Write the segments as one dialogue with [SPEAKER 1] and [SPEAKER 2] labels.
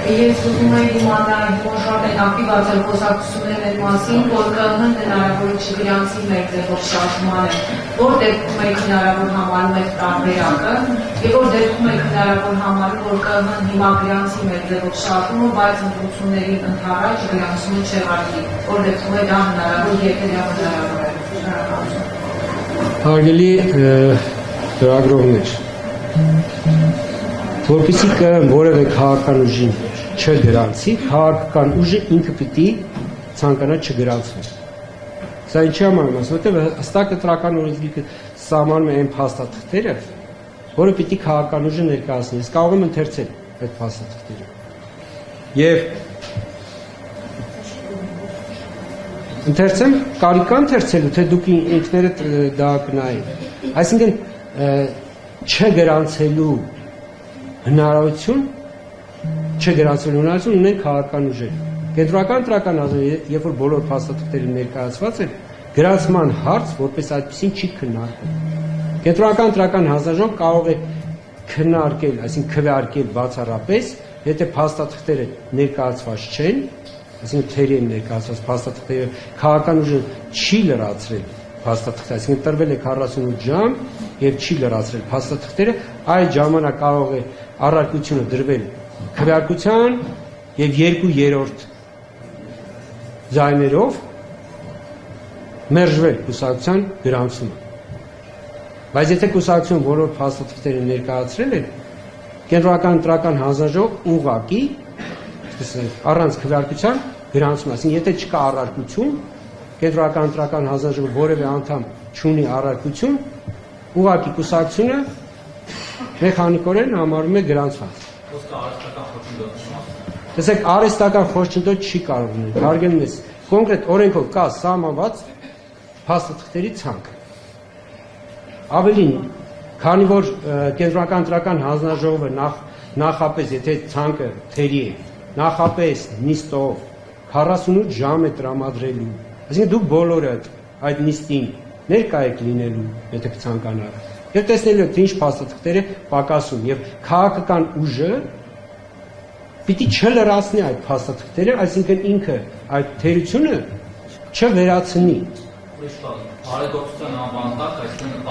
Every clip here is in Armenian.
[SPEAKER 1] Ես ուզում եմ իմանալ շատ են ակտիվացել խոսակցություններ մասին, որ ԿՀ-ն հնարավոր չի գրանցի մեր ձևով շարժման է, որ դեպքում եք հնարավոր համարում եք տարբերակը, եւ որ դեպքում եք հնարավոր համարում, որ ԿՀ-ն հիմա գրանցի մեր ձևով շարժումը, բայց ընտրությունների ընդառաջ գրանցումը չեղարկի, որ դեպքում է դա հնարավոր, եթե դա հնարավոր է։
[SPEAKER 2] Հարգելի լրագրողներ, որպեսզի որևէ քաղաքական ուժին չգրանցի, քաղաքական ուժը ինքը պիտի ցանկանա չգրանցվի։ Սա ինչի համար եմ ասում, որտեղ հստակ ընտրական օրենսգիրքը սահմանում է այն փաստաթղթերը, որը պիտի քաղաքական ուժը ներկայացնի։ Ես կարող եմ ընթերցել այդ փաստաթղթերը։ Եվ ընթերցեմ, կարիք կա ընթերցելու, թե դուք ինքներդ դա կնայեք։ Այսինքն չգրանցելու հնարավորություն ունեն քաղաքական ուժերը։ Կենտրոնական ընտրական հանձնաժողովը, երբ որ բոլոր փաստաթղթերը ներկայացված են, գրանցման հարց որպես այդպեսին չի քննարկվում։ Կենտրոնական ընտրական հանձնաժողովը կարող է քննարկել, այսինքն քվեարկել բացառապես, եթե փաստաթղթերը ներկայացված չեն, այսինքն թերի են ներկայացված փաստաթղթերը, քաղաքական ուժը չի լրացրել փաստաթղթերը, այսինքն տրվել է 48 ժամ եւ չի լրացրել փաստաթղթերը, այդ ժամանակ կարող է առարկությունը դրվել քվեարկության եւ 2/3 ձայներով մերժվել կուսակցության գրանցումը։ Բայց եթե կուսակցությունը բոլոր փաստաթղթերը ներկայացրել են, կենտրոնական ընտրական հանձնաժողովը ուղղակի առանց քվեարկության գրանցում, այսինքն եթե չկա առարկություն, կենտրոնական ընտրական հանձնաժողովը որևէ անդամ չունի առարկություն, ուղղակի կուսակցությունը մեխանիկորեն համարում է գրանցված։ Տեսեք, արհեստական խոչընդոտ չի կարող լինել, հարգելի մեզ, կոնկրետ օրենքով կա սահմանված փաստաթղթերի ցանկ։ Ավելին, քանի որ կենտրոնական ընտրական հանձնաժողովը նախապես, եթե ցանկը թերի է, նախապես նիստով 48 ժամ է տրամադրելու, այսինքն դուք բոլորը այդ նիստին ներկա եք լինելու, եթե կցանկանաք, եւ տեսնելու եք, թե ինչ փաստաթղթեր է պակասում, եւ քաղաքական ուժը պիտի չլրացնի այդ փաստաթղթերը, այսինքն ինքը այդ թերությունը չվերացնի։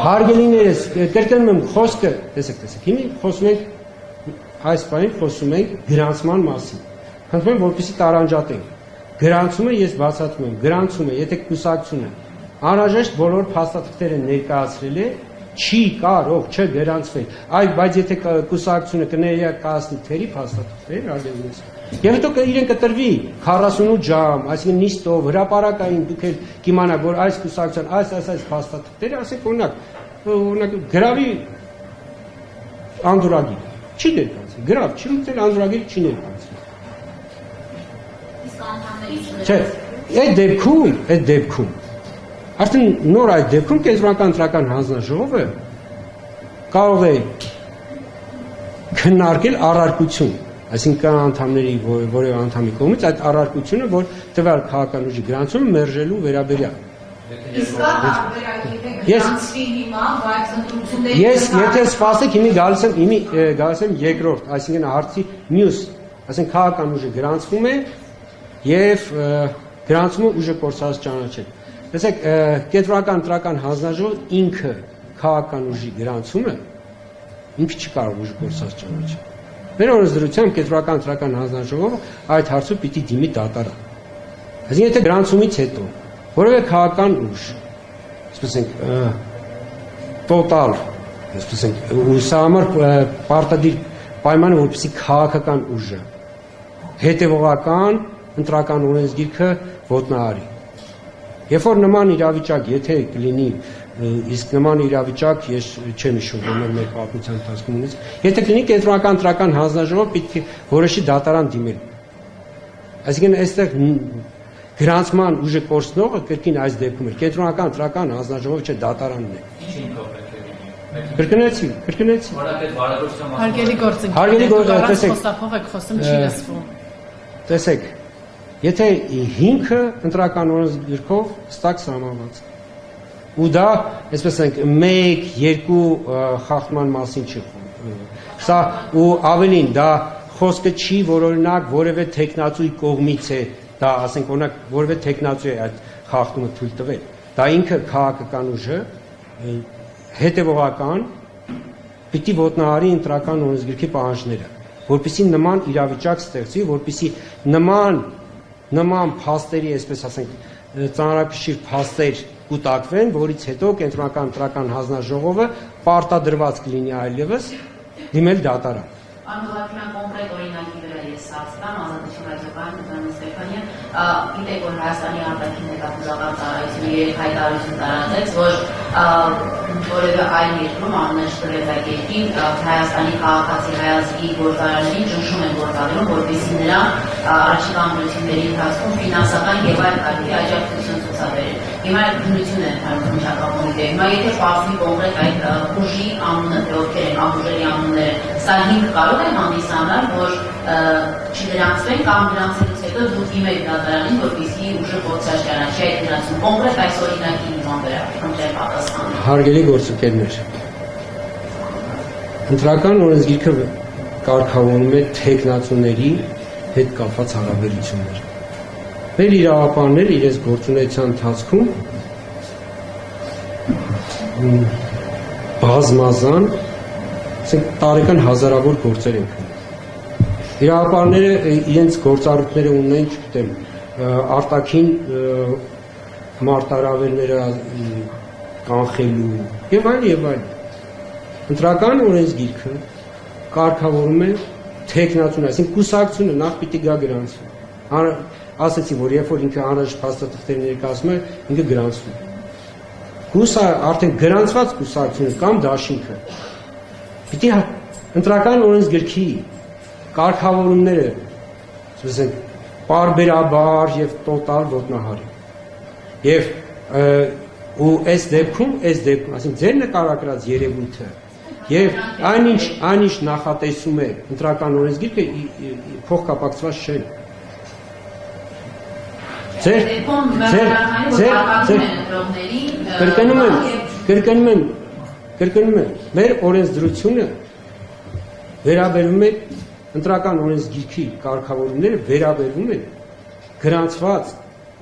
[SPEAKER 2] Հարգելիներս, կրկնում եմ խոսքը, տեսեք, հիմա խոսում ենք այս բանին խոսում ենք գրանցման մասին։ Խնդրում եմ, որպեսզի տարանջատենք։ Գրանցումը ես բացատրում եմ, գրանցումը, եթե կուսակցությունը անհրաժեշտ բոլոր փաստաթղթերը ներկայացրել է, չի կարող չգրանցվել։ Բայց եթե կուսակցությունը կներկայացնի թերի փաստաթղթեր, արգելուց, եւ հետո իրեն կտրվի 48 ժամ, այսինքն նիստով, հրապարակային դուք էլ կիմանաք, որ այս կուսակցության այս փաստաթղթերը, ասենք օրինակ գրավի անդորագիր, չի ներկայացել, գրավ չի ուտել, անդորագիր չի ներկայացել։ Չէ, այդ դեպքում արդեն նոր այդ դեպքում կենտրոնական ընտրական հանձնաժողովը կարող է քննարկել առարկություն, այսինքն անդամների որևէ անդամի կողմից այդ առարկությունը, որ տվյալ քաղաքական ուժի գրանցումը մերժելու վերաբերյալ։ Ես եթե սպասեք, հիմի գալիս եմ երկրորդ, այսինքն հարցի մյուս, այսինքն քաղաքական ուժը գրանցվում է եւ գրանցումը ուժը կորցած ճանաչել։ Տեսեք, կենտրոնական ընտրական հանձնաժողովը ինքը քաղաքական ուժի գրանցումը ինքը չի կարող ուժը կորցած ճանաչել։ Մեր օրենսդրությամբ կենտրոնական ընտրական հանձնաժողովը այդ հարցը պիտի դիմի դատարան։ Այսինքն եթե գրանցումից հետո որևէ քաղաքական ուժ, ասես ենք, տոտալ, ասես ենք, սա համար պարտադիր պայմանը, որպեսզի քաղաքական ուժը հետևողական ընտրական օրենսգիրքը ոտնահարի։ Երբ որ նման իրավիճակ, եթե կլինի, իսկ նման իրավիճակ ես չեմ հիշում, որ մեր պատմության ընթացքում ունեցել, եթե կլինի կենտրոնական ընտրական հանձնաժողովը պետք է որոշի դատարան դիմել։ Այսինքն այստեղ գրանցման ուժը կորցնողը կրկին այս դեպքում է կենտրոնական ընտրական հանձնաժողովը չէ, դատարանն է։ Կրկնեցի։ Հարգելի գործընկերներ,
[SPEAKER 3] խոսափող եք խոսում, չի լսվում։
[SPEAKER 2] Տեսեք, եթե 5-ը ընտրական օրենսգիրքով հստակ սահմանված է, ու դա, այսպես ենք, 1-2 խախտման մասին չի խոսում։ Սա ու ավելին դա խոսքը չի, որ օրինակ որևէ տեխնացուի կողմից է դա, ասենք օրինակ որևէ տեխնացու է այդ խախտումը թույլ տվել։ Դա ինքը քաղաքական ուժը հետևողական պիտի ոտնահարի ընտրական օրենսգրքի պահանջները, որպեսզի նման իրավիճակ ստեղծվի, որպեսզի նման փաստերի, այսպես ասենք, ծանրակշիռ փաստեր կուտակվեն, որից հետո կենտրոնական ընտրական հանձնաժողովը պարտադրված կլինի այլևս դիմել դատարան։
[SPEAKER 4] Անուղղակիան կոնկրետ օրինակի վրա ես սարսկամ, ազատություն ռադիոկայանի Ստեփանյան, գիտեք, որ Հայաստանի արտաքին հետախուզական ծառայությունը երեք հայտարարություն տարածեց, որ որևէ այլ երկրում աննշտրեզակերպի Հայաստանի քաղաքացի հայազգի գործարաններին ճնշում են գործադրում, որպեսզի նրան առաջիկա ամրությունների ընթացքում ֆինանսական եւ այլ կարգի աջակցություն ցուցաբերեն։ Հիմա այդ քննություն է հանրապետական կոմիտեի։ Հիմա եթե պարզվի կոնկրետ այդ ուժի անունը, թե ովքեր են ապուժերի անունները, սա հիմք կարող է հանդիսանալ, որ չգրանցվեն կամ գրանցելուց հետո դուք իմեք դատարանին, որպեսզի ուժը փոխարինի այդ գրանցում։ Կոնկրետ այս օրինակի նման վրա խնդրեմ պատասխանել։
[SPEAKER 2] Հարգելի գործընկերներ, ընտրական օրենսգիրքը կարգավորում է տեխնացուների հետ կապված հարաբերություններ։ Մեր իրավապահները իրենց գործունեության ընթացքում բազմազան, տարեկան հազարավոր գործեր են քննում։ Իրավապահները իրենց գործառույթները ունեն, չգիտեմ, արտաքին մարտահրավերները կանխելու եւ այլ։ Ընտրական օրենսգիրքը կարգավորում է տեխնացուն, այսինքն կուսակցությունը նախ պիտի գա գրանցվի։ Ասացի, որ երբ որ ինքը անհրաժեշտ փաստաթղթեր ներկայացնում է, ինքը գրանցվում է։ Արդեն գրանցված կուսակցությունը կամ դաշինքը պիտի ընտրական օրենսգրքի կարգավորումները, ասենք, պարբերաբար եւ տոտալ ոտնահարի։ Եվ ու այս դեպքում, ասենք, ձեր նկարագրած երևույթը եւ այնինչ նախատեսում է ընտրական օրենսգիրքը փոխկապակցված չէ։ Կրկնում եմ, մեր օրենսդրությունը վերաբերում է ընտրական օրենսգիրքի կարգավորումները վերաբերում են գրանցված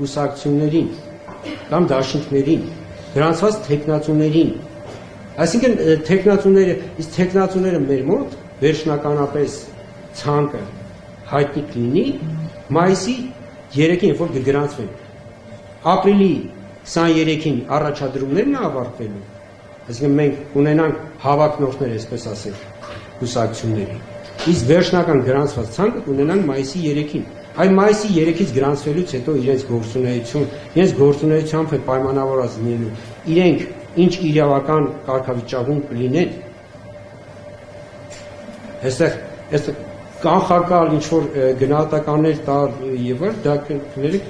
[SPEAKER 2] կուսակցություններին կամ դաշինքներին, գրանցված տեխնացուներին, այսինքն տեխնացուները մեր մոտ վերջնականապես ցանկը հայտնի կլինի մայիսի 3-ին, երբ որ կգրանցվեն, ապրիլի 23-ին առաջադրումներն ավարտվելու, այսինքն մենք ունենանք հավակնորդներ, այսպես ասենք, կուսակցությունների, իսկ վերջնական գրանցված ցանկը կունենանք մայիսի 3-ին։ Այ մայիսի 3-ից գրանցվելուց հետո իրենց գործունեությամբ պայմանավորված լինելու, իրենք ինչ իրավական կարգավիճակում կլինեն, այստեղ կանխակալ ինչ-որ գնահատականներ տալ եւ այլ, դա կներեք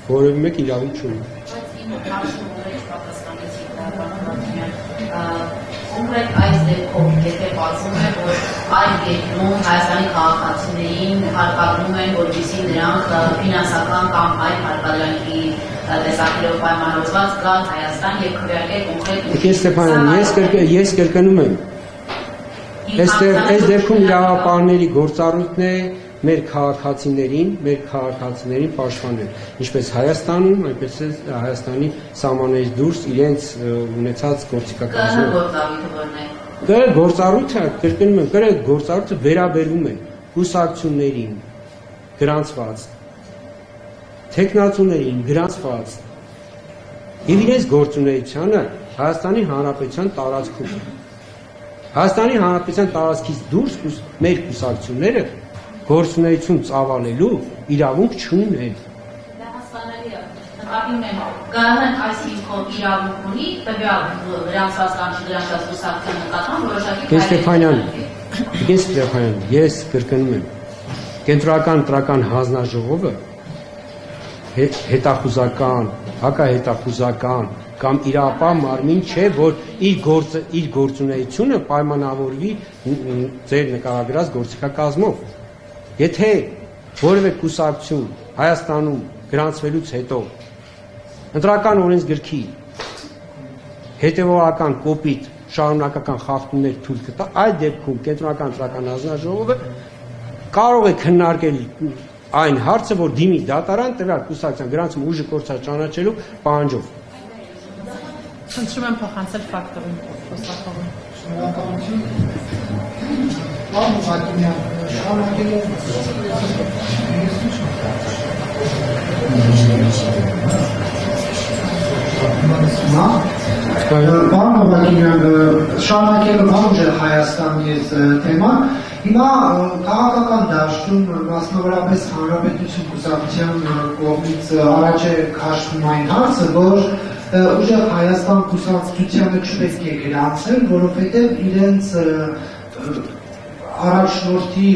[SPEAKER 2] որևէ մեկ իրավունք չունի։
[SPEAKER 4] Կոնկրետ այս դեպքում եթե բացում է, որ այլ երկրում Հայաստանի քաղաքացիներին հարկադրում են, որպեսզի նրանք ֆինանսական կամ այլ հարկադրանքի տեսակերով պայմանավորված գան Հայաստան եւ քվեարկեն կոնկրետ։
[SPEAKER 2] Տիկին Ստեփանյան, ես կրկնում եմ, այս դեպքում իրավապահների գործառույթն է մեր քաղաքացիներին պաշտպանել, ինչպես Հայաստանում, այնպես էլ Հայաստանի սահմաններից դուրս իրենց ունեցած գործիքակազմով։ Գործառույթը, կրկնում եմ, գործառույթը վերաբերում է կուսակցություններին գրանցված, տեխնացուներին գրանցված եւ իրենց գործունեությանը Հայաստանի Հանրապետության տարածքում։ Հայաստանի Հանրապետության տարածքից դուրս մեր կուսակցությունները գործունեություն ծավալելու իրավունք չունեն։
[SPEAKER 4] Դա հասկանալի է։ Նկատի ունեմ, կանոն այս հիմքով իրավունք ունի, տվյալ գրանցված կամ չգրանցված կուսակցության նկատմամբ որոշակի
[SPEAKER 2] Տիկին Ստեփանյան, ես կրկնում եմ, կենտրոնական ընտրական հանձնաժողովը հետախուզական, հակահետախուզական կամ իրապահ մարմին չէ, որ իր գործունեությունը պայմանավորվի ձեր նկարագրած գործիքակազմով։ Եթե որևէ կուսակցություն Հայաստանում գրանցվելուց հետո ընտրական օրենսգրքի հետևողական կոպիտ շարունակական խախտումներ թույլ կտա, այդ դեպքում կենտրոնական ընտրական հանձնաժողովը կարող է քննարկել այն հարցը, որ դիմի դատարան տվյալ կուսակցության գրանցում ուժը կորցած ճանաչելու պահանջով։
[SPEAKER 3] Խնդրում եմ փոխանցել ֆակտորին խոսակողին։
[SPEAKER 5] Շնորհակալություն։ Պարոն Վակիմյան, շարունակելով Պարոն Վակիմյան, շարունակելով համուժել Հայաստանի այս թեման, հիմա քաղաքական դաշտում մասնավորապես Հանրապետություն կուսակցության կողմից առաջ է քաշվում այն հարցը, որ ուժեղ Հայաստան կուսակցությանը չպետք է գրանցել, որովհետև իրենց առաջնորդի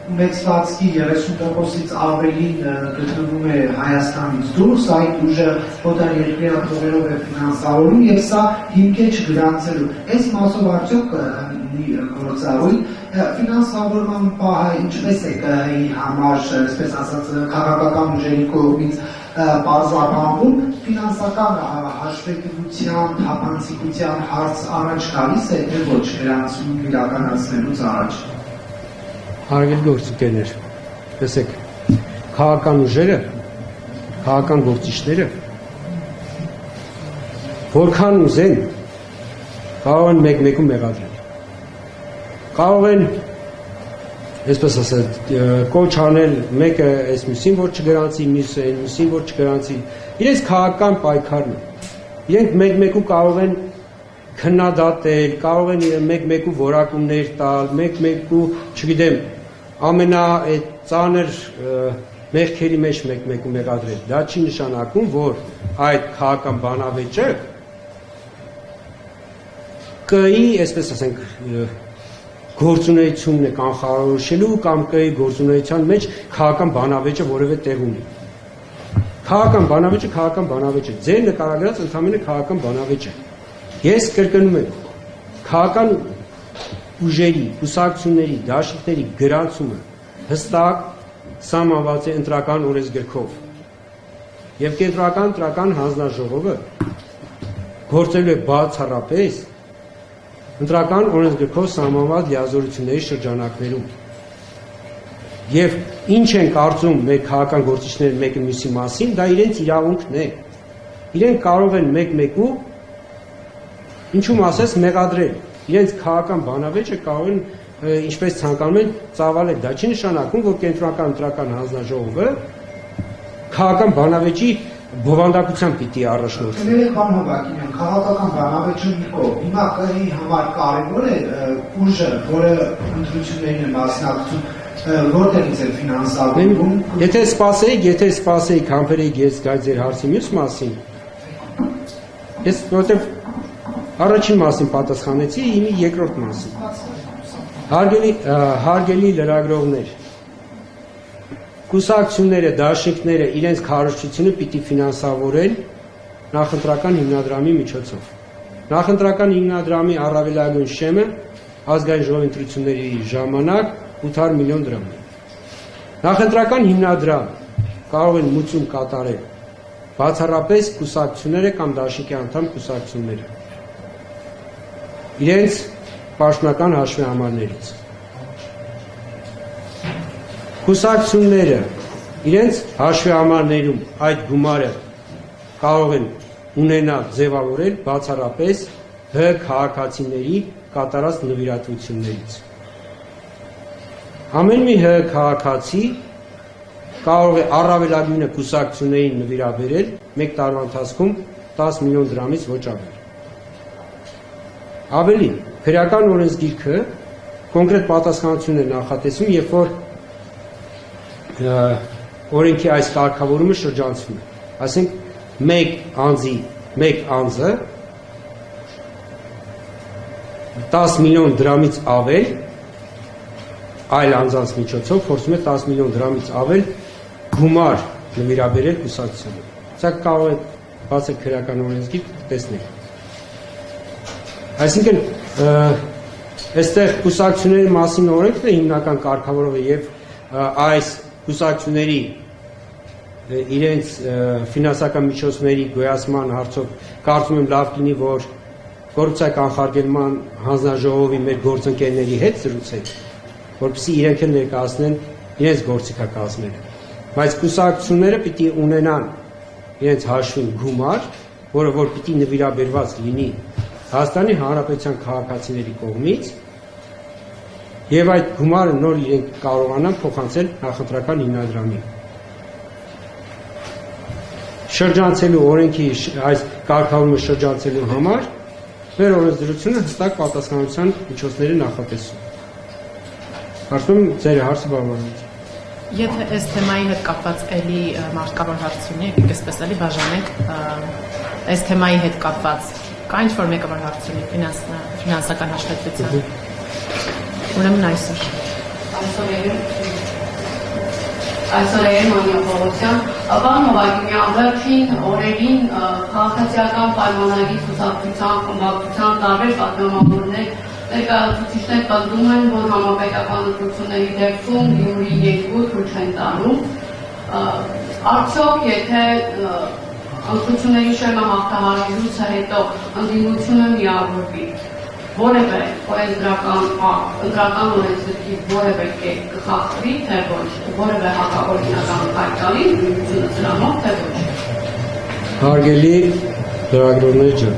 [SPEAKER 5] ունեցվածքի 30%-ից ավելին գտնվում է Հայաստանից դուրս, այդ ուժը օտարերկրյա փողերով է ֆինանսավորում եւ սա հիմք է չգրանցելու։ Այս մասով արդյոք կլինի գործառույթ ֆինանսավորման պահը ինչպես է ԿՀ-ի համար, այսպես ասած, քաղաքական ուժերի կողմից բարձրաբանվում, ֆինանսական հաշվետվության, թափանցիկության հարց առաջ գալիս է, թե ոչ գրանցում իրականացնելուց առաջ։
[SPEAKER 2] Հարգելի գործընկերներ, տեսեք, քաղաքական ուժերը, քաղաքական գործիչները որքան ուզեն կարող են մեկ-մեկում մեղադրել։ Կարող են, այսպես ասած, կոչ անել մեկը այս մյուսին, որ չգրանցի, մյուսը այն մյուսին, որ չգրանցի։ Իրենց քաղաքական պայքարն է։ Իրենք մեկ-մեկու կարող են քննադատել, կարող են մեկ-մեկու որակումներ տալ, մեկ-մեկու, չգիտեմ, ամենածանր մեղքերի մեջ մեկ-մեկու մեղադրել։ Դա չի նշանակում, որ այդ քաղաքական բանավեճը ԿԸ-ի, այսպես ասենք, գործունեությունն է կանխորոշելու կամ ԿԸ-ի գործունեության մեջ քաղաքական բանավեճը որևէ տեղ ունի։ Քաղաքական բանավեճ է, ձեր նկարագրած ընդհանրապես քաղաքական բանավեճ է։ Ես կրկնում եմ, քաղաքական ուժերի, կուսակցությունների, դաշինքների գրանցումը հստակ սահմանված է ընտրական օրենսգրքով։ Եվ կենտրոնական ընտրական հանձնաժողովը գործելու է բացառապես ընտրական օրենսգրքով սահմանված լիազորությունների շրջանակներում։ Եվ ինչ են կարծում մեր քաղաքական գործիչները մեկը մյուսի մասին, դա իրենց իրավունքն է։ Իրենք կարող են մեկ-մեկու ինչու ասես մեղադրել։ Իրենց քաղաքական բանավեճը կարող են ինչպես ցանկանում են ծավալել։ Դա չի նշանակում, որ կենտրոնական ընտրական հանձնաժողովը քաղաքական բանավեճի բովանդակությամբ պիտի առաջնորդվի։
[SPEAKER 5] Ներեք պարոն Հովակիմյան, քաղաքական բանավեճը մի կողմ։ Հիմա ԿԸ-ի համար կարևոր է ուժը, որը ընտրություններին է մասնակցում, որտեղից է ֆինանսավորվում։
[SPEAKER 2] Եթե սպասեիք, համբերեիք ես գայ ձեր հարցի մյուս մասին։ Ես որտեղ առաջին մասին պատասխանեցի, իմի երկրորդ մասին։ Հարգելի լրագրողներ, կուսակցությունները, դաշինքները իրենց քարոզչությունը պիտի ֆինանսավորեն նախընտրական հիմնադրամի միջոցով։ Նախընտրական հիմնադրամի առավելագույն շեմը ազգային ժողովի ընտրությունների ժամանակ 800 միլիոն դրամ է։ Նախընտրական հիմնադրամ կարող են մուծում կատարել բացառապես կուսակցությունները կամ դաշինքի անդամ կուսակցությունները իրենց պաշտոնական հաշվեհամարներից։ Կուսակցությունները իրենց հաշվեհամարներում այդ գումարը կարող են ունենալ ձևավորել բացառապես ՀՀ քաղաքացիների կատարած նվիրատվություններից։ Ամեն մի ՀՀ քաղաքացի կարող է առավելագույնը կուսակցություններին նվիրաբերել մեկ տարվա ընթացքում 10 միլիոն դրամից ոչ ավել։ Ավելի, քրեական օրենսգիրքը կոնկրետ պատասխանատվություն է նախատեսում, երբ որ օրենքի այս կարգավորումը շրջանցվում է։ Այսինքն մեկ անձը 10 միլիոն դրամից ավել այլ անձանց միջոցով փորձում է 10 միլիոն դրամից ավել գումար նվիրաբերել կուսակցությանը։ Սա կարող է բացել քրեական օրենսգիր տեսնել։ Այսինքն այստեղ կուսակցությունների մասին օրենքն է հիմնական կարգավորողը եւ այս կուսակցությունների իրենց ֆինանսական միջոցների գոյացման հարցով կարծում եմ լավ կլինի, որ կոռուպցիա կանխարգելման հանձնաժողովի մեր գործընկերների հետ զրուցել որպեսզի իրենք էլ ներկայացնեն իրենց գործիքակազմերը։ Բայց կուսակցությունները պիտի ունենան իրենց հաշվին գումար, որը որ պիտի նվիրաբերված լինի Հայաստանի Հանրապետության քաղաքացիների կողմից, եւ այդ գումարը նոր իրենք կարողանան փոխանցել նախընտրական հիմնադրամին։ Շրջանցելու օրենքի այս կարգավորումը շրջանցելու համար մեր օրենսդրությունը հստակ պատասխանատվության միջոցների նախատեսում։ Կարծում եմ ձեր հարցը բավարար է։
[SPEAKER 3] Եթե այս թեմայի հետ կապված էլի մարդկավոր հարց ունի, եկեք այսպես էլի բաժանենք այս թեմայի հետ կապված կա ինչ-որ մեկը որ հարց ունի ֆինանսական հաշվետվության։ Ուրեմն այսօր
[SPEAKER 1] Մանյա Պողոսյան, պարոն Հովակիմյան, վերջին օրերին քաղաքացիական պայմանների ցուցակցության խմբակցության տարբեր պատգամավորներ ներկայացուցիչներ պնդում են, որ համապետական ընտրությունների դեպքում Գյումրի 2 թույլ չեն տալու։ Արդյոք եթե ընտրությունների շեմը հաղթահարելուց հետո ընդդիմությունը միավորվի, որևէ ընտրական օրենսգրքի որևէ կերպ կխախտվի, թե ոչ, որևէ հակաօրինական կարգալի ընդդիմությունը սրանով, թե ոչ։
[SPEAKER 2] Հարգելի լրագրողներ ջան,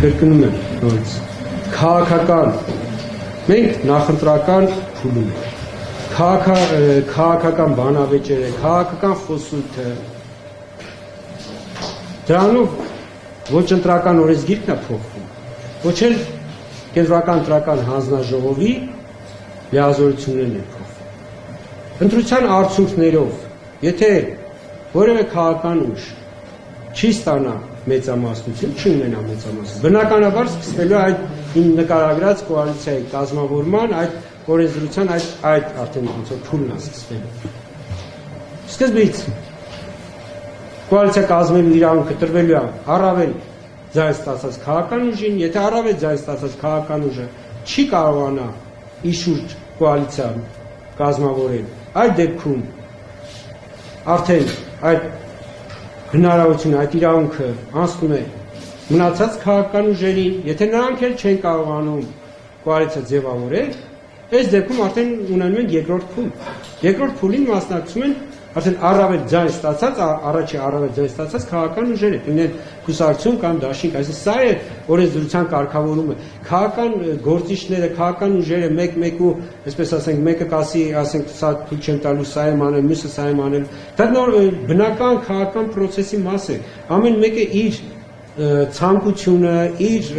[SPEAKER 2] կրկնում եմ նորից, քաղաքական, մենք նախընտրական փուլում ենք, քաղաքական բանավեճերը, քաղաքական խոսույթը, դրանով ոչ ընտրական օրենսգիրքն է փոխվում, ոչ էլ կենտրոնական ընտրական հանձնաժողովի լիազորություններն են փոխվում։ Ընտրության արդյունքներով, եթե որևէ քաղաքական ուժ չի ստանա մեծամասնություն, չի ունենա մեծամասնություն, բնականաբար սկսվելու այդ նկարագրած կոալիցիայի կազմավորման, այդ օրենսդրության այդ արդեն ոնց որ փուլն է սկսվելու։ Սկզբից կոալիցիա կազմելու իրավունքը տրվելու է առավել ձայն ստացած քաղաքական ուժին, եթե առավել ձայն ստացած քաղաքական ուժը չի կարողանա իր շուրջ կոալիցիա կազմավորել, այդ դեպքում արդեն այդ հնարավորությունը, այդ իրավունքը անցնում է մնացած քաղաքական ուժերին, եթե նրանք էլ չեն կարողանում կոալիցիա ձևավորել, այս դեպքում արդեն ունենում են երկրորդ փուլ։ Երկրորդ փուլին մասնակցում են արդեն առավել ձայն ստացած, առաջի առավել ձայն ստացած քաղաքական ուժերը, լինեն կուսակցություն կամ դաշինք, այսինքն սա է օրենսդրության կարգավորումը։ Քաղաքական գործիչները, քաղաքական ուժերը մեկ-մեկու, այսպես ասենք, մեկը կասի, ասենք, սա թույլ չեմ տալու, սա եմ անել, մյուսը սա եմ անել։ Դա նոր բնական քաղաքական process-ի մաս է։ Ամեն մեկը իր ցանկությունը, իր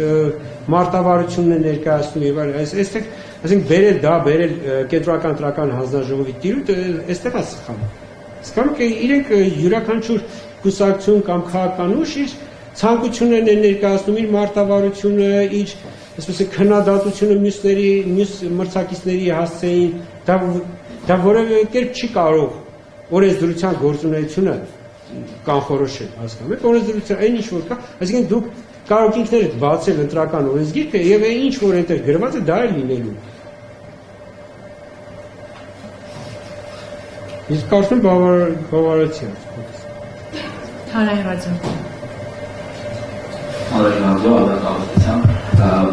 [SPEAKER 2] մարտավարությունն է ներկայացնում եւ այլն։ Այստեղ, ասենք, բերել կենտրոնական ընտրական հանձնաժողովի տիրույթը, այստեղ է սխալ։ Սկսում է իրենք յուրաքանչյուր կուսակցություն կամ քաղաքական ուժ իր ցանկություններն են ներկայացնում, իր մարտավարությունը, իր, այսպես է, քննադատությունը մյուս մրցակիցների հասցեին, դա որևէ կերպ չի կարող օրենսդրության գործունեությունը կանխորոշել, հասկանում եք, օրենսդրության այն ինչ որ կա, այսինքն դուք կարող ինքներդ բացել ընտրական օրենսգիրքը եւ այն ինչ որ այնտեղ գրված է, դա է լինելու։ Իսկ կարծում բավարարեցի այս։
[SPEAKER 3] Հանրային ռադիո։
[SPEAKER 6] Հանրային ռադիո արտադրության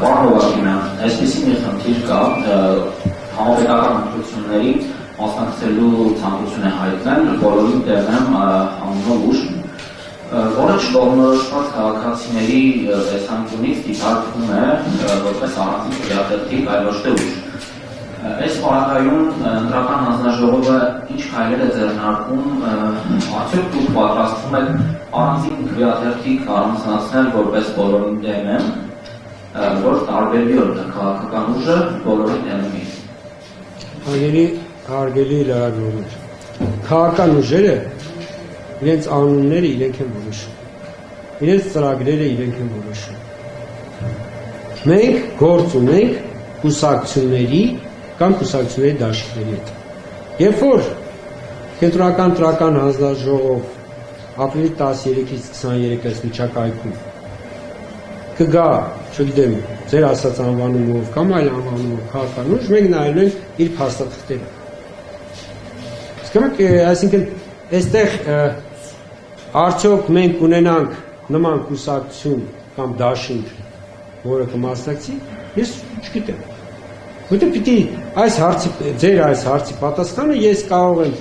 [SPEAKER 6] պարոն Հովակիմյան, այսպեսի մի խնդիր կա, համապետական ընտրությունների մասնակցելու ցանկություն է հայտնել բոլորին տեղեմ անունով ուժ, որը չկողմնորոշված քաղաքացիների տեսանկյունից դիտարկվում է որպես առանձին քրեատիվ այլ ոչ թե ուժ։ Այս պարագայում ընտրական հանձնաժողովը ինչ քայլեր է ձեռնարկում, արդյոք դուք պատրաստվում եք առանձին քրեատիվ առանձնացնել որպես բոլորին դեմ, որ տարբերվի օրինակ քաղաքական ուժը բոլորին դեմի։
[SPEAKER 2] Հարգելի լրագրողներ, քաղաքական ուժերը իրենց անունները իրենք են որոշում, իրենց ծրագրերը իրենք են որոշում։ Մենք գործ ունենք կուսակցությունների կամ կուսակցությունների դաշինքների հետ։ Երբ որ կենտրոնական ընտրական հանձնաժողով ապրիլի 13-ից 23-ից միջակայքում կգա, չգիտեմ, ձեր ասած անվանումով կամ այլ անվանումով քաղաքական ուժ, մենք նայելու ենք իր փաստաթղթերը։ Այսինքն, այստեղ արդյոք մենք ունենանք նման կուսակցություն կամ դաշինք, որը կմասնակցի, ես չգիտեմ։ Որտե պիտի այս հարցի ձեր այս հարցի պատասխանը ես կարող եմ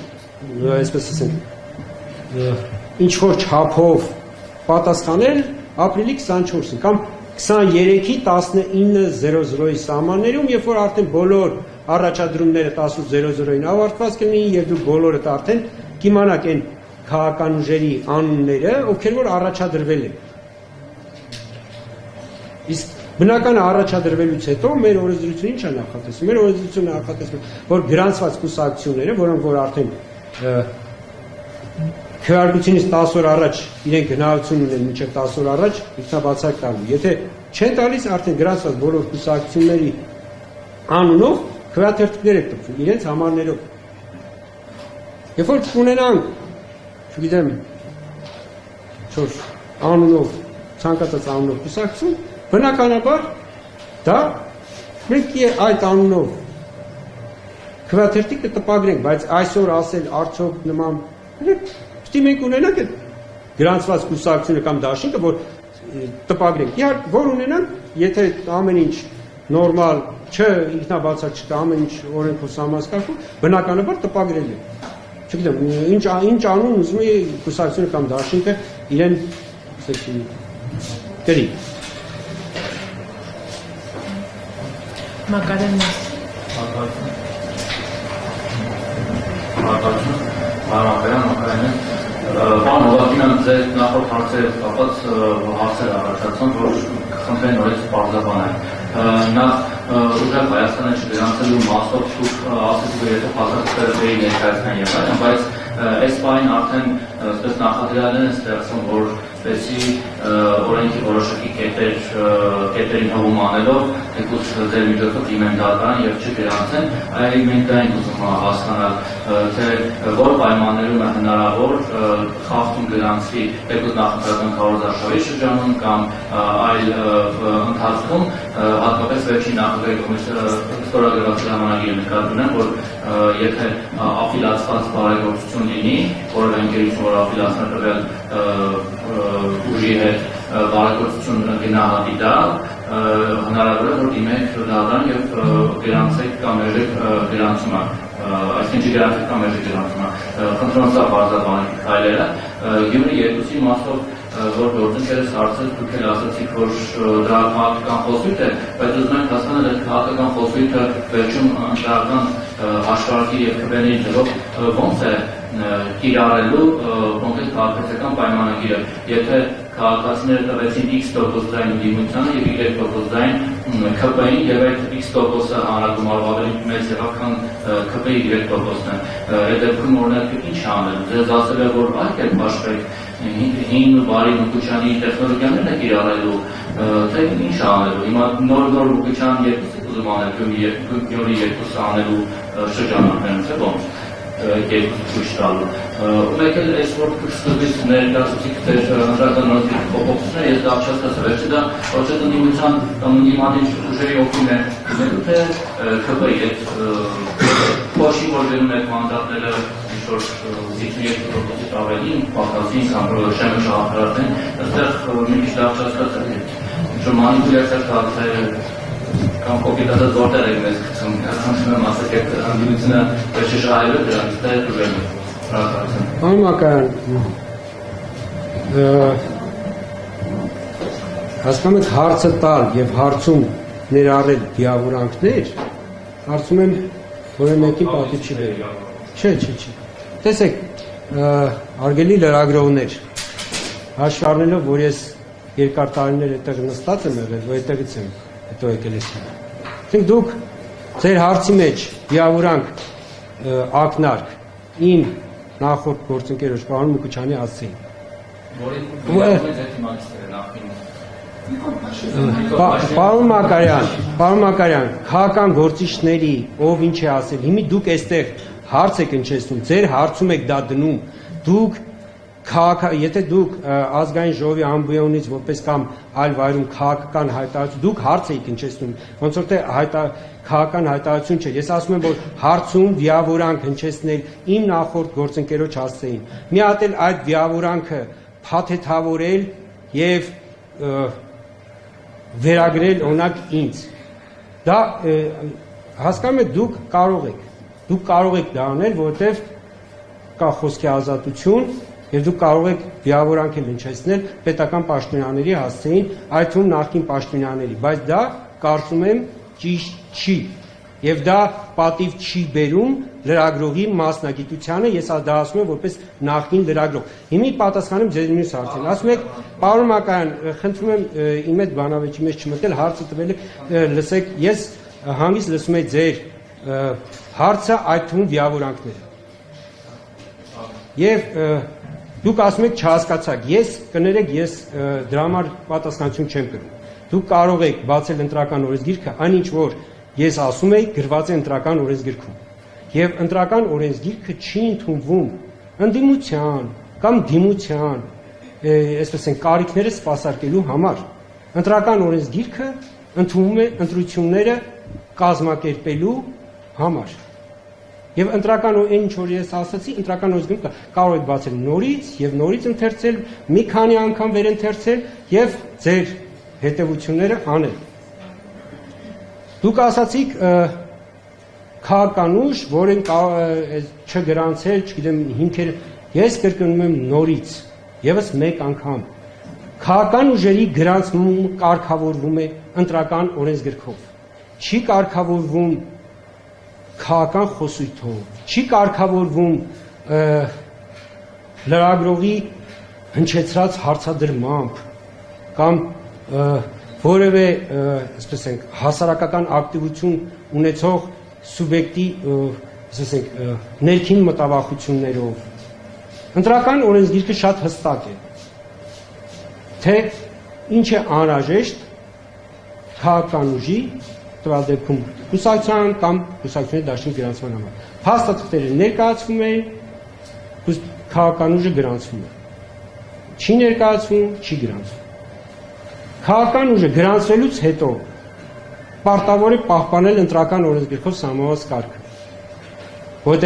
[SPEAKER 2] այսպես ասենք ինչ որ չափով պատասխանել ապրիլի 24-ին կամ 23-ի 19:00-ի սահմաններում, երբ որ արդեն բոլոր առաջադրումները 18:00-ին ավարտված կլինեին եւ դուք բոլորդ արդեն կիմանաք այն քաղաքական ուժերի անունները, ովքեր որ առաջադրվել են։ Իսկ բնական առաջադրվելուց հետո մեր օրենսդրությունը ինչ է նախատեսում։ Մեր օրենսդրությունը նախատեսում է, որ գրանցված կուսակցությունները, որոնք որ արդեն քվեարկությունից 10 օր առաջ իրենք հնարավորություն ունեն մինչև 10 օր առաջ ինքնաբացակ տալու։ Եթե չեն տալիս, արդեն գրանցված բոլոր կուսակցությունների անունով քվեաթերթիկներ են տպվում իրենց համարներով։ Երբ որ ունենանք, չգիտեմ, չոր անունով ցանկացած անունով կուսակցություն, բնականաբար դա մենք այդ անունով քվեաթերթիկը տպագրենք, բայց այսօր ասել արդյոք նման պիտի մենք ունենանք այդ գրանցված կուսակցությունը կամ դաշինքը, որ տպագրենք։ Իհարկե, որ ունենանք, եթե ամեն ինչ նորմալ չէ, ինքնաբացակ չկա, ամեն ինչ օրենքով սահմանափակվում, բնականաբար տպագրել է։ Չգիտեմ, ինչ անուն ուզում է կուսակցությունը կամ դաշինքը իրեն գրի։
[SPEAKER 3] Մակարեն
[SPEAKER 6] Պարոն Հովակյան, ձեր նախորդ հարցերով կապված հարցեր առաջացան, որ խնդրեն նորից պարզաբանել։ Նախ ուժեղ Հայաստանը չգրանցելու մասով դուք ասեցիք, որ եթե փաստաթղթերը ներկայացնեն եւ այլն, բայց այս բանը արդեն այսպես նախադրյալ են ստեղծում, որ այսպեսի օրենքի որոշակի կետերին հողում անելով, թեկուզ ձեր միջոցով դիմեն դատարան եւ չգրանցեն, այլ մենք դա ենք ուզում հասկանալ, թե որ պայմաններում է հնարավոր խախտում գրանցվի թեկուզ նախընտրական քարոզարշավի շրջանում կամ այլ ընթացքում, հատկապես վերջին նախագծի ստորագրված ժամանակի նկատի ունեմ, որ եթե ապելացված բարեգործություն լինի, որևէ ընկերություն, որ ապելացնել տվել ուժի հետ բարեգործություն գնահատի դա, հնարավոր է, որ դիմեք դատարան եւ գրանցեք կամ երեք գրանցումը, այսինքն չգրանցեք կամ երեք գրանցումը, խնդրում սա բարձրաբանել քայլերը, Գյումրի երկուսի մասով որ գործընկերս հարցեր դուք էլ ասացիք, որ դա քաղաքական խոսույթ է, բայց ուզում ենք հասկանալ այդ քաղաքական խոսույթը վերջում ընտրական հաշվարկի եւ քվեների ձևով ոնց է կիրառելու կոնկրետ քաղաքացիական պայմանագիրը, եթե քաղաքացիները տվեցին X% ձայն դիմությանը եւ Y% ձայն ԿՊ-ին եւ այդ X%-ը հանրագումարով ավելի մեծ եղավ, քան ԿՊ-ի Y%-ն է։ Այդ դեպքում օրինակ ինչ անել։ Ձեզ ասել է, որ այլ կերպ հաշվեք հին բարի մուկուչյանի տեխնոլոգիաներն է կիրառելու, թե ինչ անելու։ Հիմա նոր մուկուչյան երկուսը ուզում անել, Գյումրի երկուսը անելու շրջանակներում, թե ոնց երկուսը ցույց տալու։ Մեկ էլ այսօր սկզբից ներկայացուցիք թե հանրական նորմի փոփոխությունները, ես դա չհասկացա, վերջը դա ոչ թե դիմության կամ դիմադի ուժերի օգնում է, թե ԿՊ-ի հետ փոշի որ դնում եք մանդատները ինչ-որ 52% ավելին, պակասին կամ շեմը շահագրատեն, այստեղ մի քիչ լավ չհասկացա, ինչ-որ մանիպուլյացիա կատարել կամ կոպիտացած որտեղ եք մեզ գցում, խնդրում ասեք այդ անդիմությունը վերջի շահելու դրանից թե դուրս
[SPEAKER 2] Պարոն Մակարյան, հասկանում եք հարցը տալ եւ հարցում ներառել դիավորանքներ, հարցում եմ որևէ մեկի պատի չի բերել։ Չէ։ Տեսեք, արգելի լրագրողներ, հաշվի առնելով, որ ես երկար տարիներ այդտեղ նստած եմ եղել, որ այդտեղից եմ հետո եկել եմ։ Դուք ձեր հարցի մեջ դիավորանք ակնարկ իմ նախորդ գործընկերոջ պարոն Մուկուչյանի ասեցին։ Պարոն Մակարյան, քաղաքական գործիչների ով ինչ է ասել, հիմի դուք այստեղ հարց եք հնչեցնում, ձեր հարցում եք դա դնում, դուք եթե դուք ազգային ժողովի ամբիոնից որպես կամ այլ վայրում քաղաքական հայտարարություն, դուք հարց եք հնչեցնում, ոնց որ թե քաղաքական հայտարարություն չէ։ Ես ասում եմ, որ հարցում վիավորանք հնչեցնել իմ նախորդ գործընկերոջ հասցեին։ Մի հատ էլ այդ վիավորանքը փաթեթավորել եւ վերագրել օրինակ ինձ։ Դա հասկանում եք դուք կարող եք դա անել, որովհետև կա խոսքի ազատություն եւ դուք կարող եք վիավորանք հնչեցնել պետական պաշտոնյաների հասցեին, այդ թվում նախկին պաշտոնյաների, բայց դա կարծում եմ ճիշտ չի եւ դա պատիվ չի բերում լրագրողի մասնագիտությանը, ես դա ասում եմ որպես նախկին լրագրող։ Հիմա պատասխանում ձեր մյուս հարցին։ Ասում եք, պարոն Մակարյան, խնդրում եմ իմ այդ բանավեճի մեջ չմտնել, հարցը տվել եք, լսեք, ես հանգիստ լսում եմ ձեր հարցը, այդ թվում վիավորանքները։ Եվ դուք ասում եք չհասկացաք, ես կներեք, ես դրա համար պատասխանատվություն չեմ կրում։ Դուք կարող եք բացել ընտրական օրենսգիրքը, այնինչ որ ես ասում եի գրված է ընտրական օրենսգիրքում։ Եվ ընտրական օրենսգիրքը չի ընդունվում ընդդիմության կամ դիմության, այսպես են, կարիքները սպասարկելու համար։ Ընտրական օրենսգիրքը ընդունվում է ընտրությունները կազմակերպելու համար։ Եվ ընտրական այն ինչ որ ես ասացի, ընտրական օրենսգիրքը կարող եք բացել նորից եւ նորից ընթերցել, մի քանի անգամ վերընթերցել եւ ձեր հետևությունները անել։ Դուք ասացիք քաղաքական ուժ, որին չգրանցել, չգիտեմ, հիմքեր, ես կրկնում եմ նորից, եւս մեկ անգամ։ Քաղաքական ուժերի գրանցումը կարգավորվում է ընտրական օրենսգրքով։ Չի կարգավորվում քաղաքական խոսույթով, չի կարգավորվում լրագրողի հնչեցրած հարցադրմամբ կամ որևէ, այսպես ենք, հասարակական ակտիվություն ունեցող սուբյեկտի, այսպես ենք, ներքին մտավախություններով։ Ընտրական օրենսգիրքը շատ հստակ է, թե ինչ է անհրաժեշտ քաղաքական ուժի, տվյալ դեպքում կուսակցության կամ կուսակցությունների դաշնի գրանցման համար։ Փաստաթղթերը ներկայացվում են, քաղաքական ուժը գրանցվում է։ Չի ներկայացվում, չի գրանցվում։ Քաղաքական ուժը գրանցվելուց հետո պարտավոր է պահպանել ընտրական օրենսգրքով սահմանված կարգը, որովհետև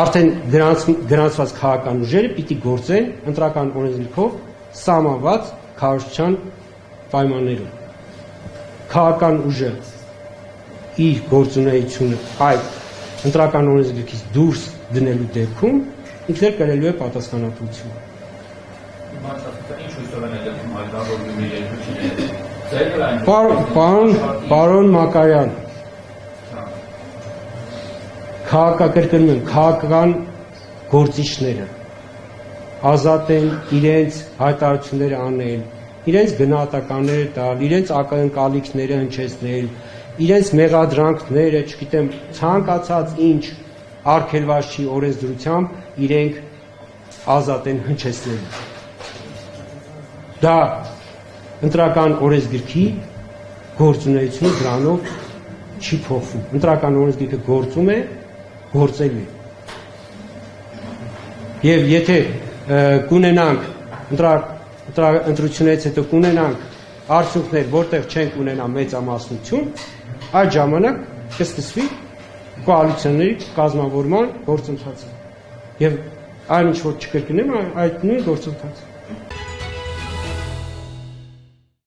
[SPEAKER 2] արդեն գրանցված քաղաքական ուժերը պիտի գործեն ընտրական օրենսգրքով սահմանված քարոզչության պայմաններում։ Քաղաքական ուժը իր գործունեությունը այդ ընտրական օրենսգրքից դուրս դնելու դեպքում ինքն էլ կրելու է պատասխանատվություն։ Պարոն Մակարյան, քաղաքակրկնում եմ, քաղաքական գործիչները ազատ են իրենց հայտարարությունները անել, իրենց գնահատականները տալ, իրենց ակնկալիքները հնչեցնել, իրենց մեղադրանքները, չգիտեմ, ցանկացած ինչ արգելված չի օրենսդրությամբ իրենք ազատ են հնչեցնել։ Դա ընտրական օրենսգրքի գործունեությունը դրանով չի փոխվում։ Ընտրական օրենսգիրքը գործում է, գործելու է։ Եվ եթե կունենանք ընտրությունից հետո կունենանք արդյունքներ, որտեղ չենք ունենա մեծամասնություն, այդ ժամանակ կսկսվի կոալիցիաների կազմավորման գործընթացը։ Եվ այն ինչ որ չկրկնեմ, այդ նույն գործընթացը։